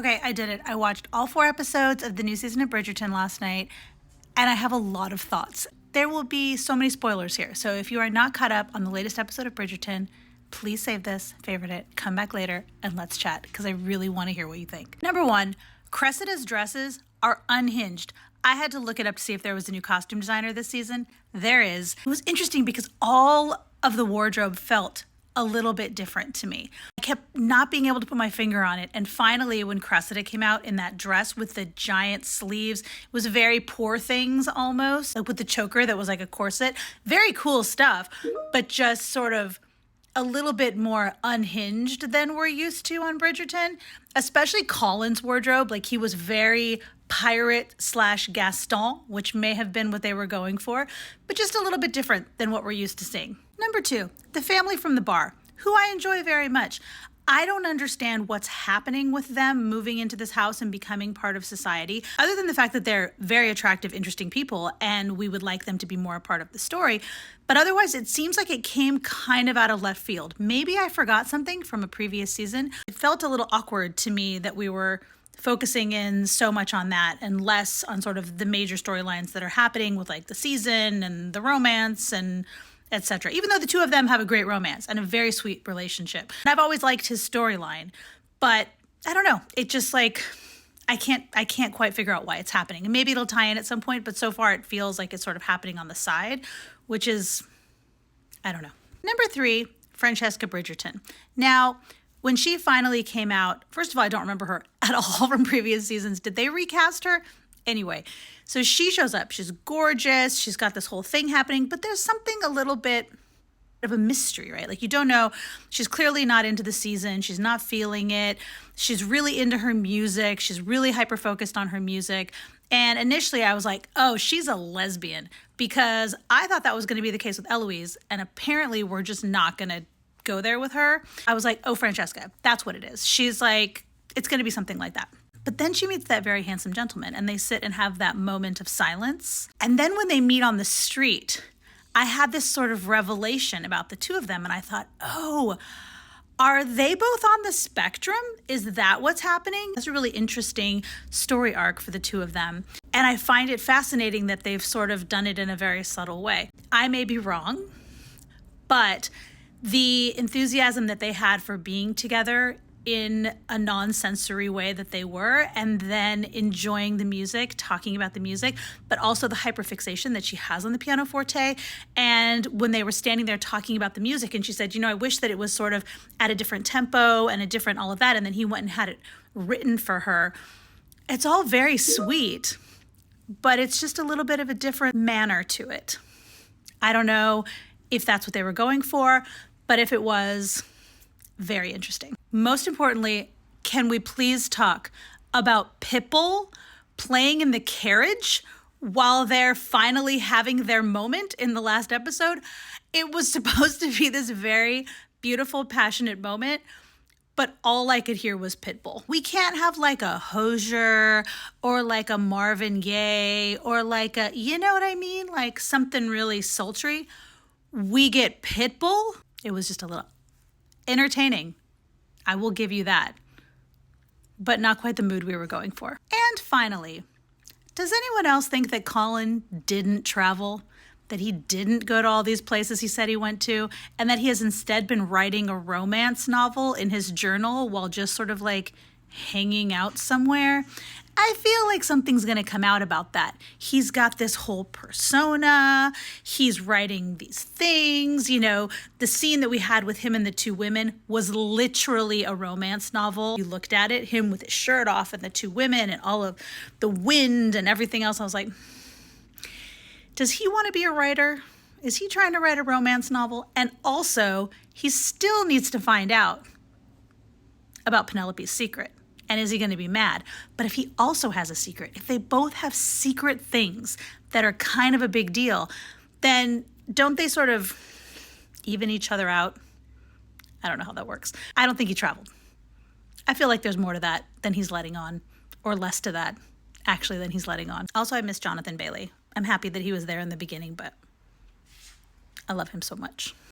Okay, I did it. I watched all 4 episodes of the new season of Bridgerton last night, and I have a lot of thoughts. There will be so many spoilers here, so if you are not caught up on the latest episode of Bridgerton, please save this, favorite it, come back later, and let's chat, because I really want to hear what you think. Number one, Cressida's dresses are unhinged. I had to look it up to see if there was a new costume designer this season. There is. It was interesting because all of the wardrobe felt a little bit different to me. I kept not being able to put my finger on it. And finally, when Cressida came out in that dress with the giant sleeves, it was very Poor Things almost, like with the choker that was like a corset. Very cool stuff, but just sort of a little bit more unhinged than we're used to on Bridgerton, especially Colin's wardrobe. Like he was very pirate/Gaston, which may have been what they were going for, but just a little bit different than what we're used to seeing. Number two, the family from the bar, who I enjoy very much. I don't understand what's happening with them moving into this house and becoming part of society, other than the fact that they're very attractive, interesting people, and we would like them to be more a part of the story. But otherwise, it seems like it came kind of out of left field. Maybe I forgot something from a previous season. It felt a little awkward to me that we were focusing in so much on that and less on sort of the major storylines that are happening with like the season and the romance and etc. Even though the two of them have a great romance and a very sweet relationship. And I've always liked his storyline, but I don't know. It just like, I can't quite figure out why it's happening. And maybe it'll tie in at some point, but so far it feels like it's sort of happening on the side, which is, I don't know. Number three, Francesca Bridgerton. Now, when she finally came out, first of all, I don't remember her at all from previous seasons. Did they recast her? Anyway, so she shows up. She's gorgeous. She's got this whole thing happening, but there's something a little bit of a mystery, right? Like you don't know. She's clearly not into the season. She's not feeling it. She's really into her music. She's really hyper-focused on her music. And initially I was like, oh, she's a lesbian, because I thought that was going to be the case with Eloise. And apparently we're just not going to go there with her. I was like, oh, Francesca, that's what it is. She's like, it's going to be something like that. But then she meets that very handsome gentleman and they sit and have that moment of silence. And then when they meet on the street, I had this sort of revelation about the two of them. And I thought, oh, are they both on the spectrum? Is that what's happening? That's a really interesting story arc for the two of them. And I find it fascinating that they've sort of done it in a very subtle way. I may be wrong, but the enthusiasm that they had for being together in a non-sensory way that they were, and then enjoying the music, talking about the music, but also the hyperfixation that she has on the pianoforte. And when they were standing there talking about the music, and she said, I wish that it was sort of at a different tempo and a different all of that. And then he went and had it written for her. It's all very sweet, but it's just a little bit of a different manner to it. I don't know if that's what they were going for, but if it was, very interesting. Most importantly, can we please talk about Pitbull playing in the carriage while they're finally having their moment in the last episode? It was supposed to be this very beautiful, passionate moment, but all I could hear was Pitbull. We can't have like a Hozier or like a Marvin Gaye or like a, you know what I mean? Like something really sultry. We get Pitbull. It was just a little entertaining. I will give you that, but not quite the mood we were going for. And finally, does anyone else think that Colin didn't travel, that he didn't go to all these places he said he went to, and that he has instead been writing a romance novel in his journal while just sort of like hanging out somewhere? I feel like something's going to come out about that. He's got this whole persona. He's writing these things. The scene that we had with him and the two women was literally a romance novel. You looked at it, him with his shirt off and the two women and all of the wind and everything else. I was like, does he want to be a writer? Is he trying to write a romance novel? And also, he still needs to find out about Penelope's secret. And is he going to be mad? But if he also has a secret, if they both have secret things that are kind of a big deal, then don't they sort of even each other out? I don't know how that works. I don't think he traveled. I feel like there's more to that than he's letting on, or less to that, actually, than he's letting on. Also, I miss Jonathan Bailey. I'm happy that he was there in the beginning, but I love him so much.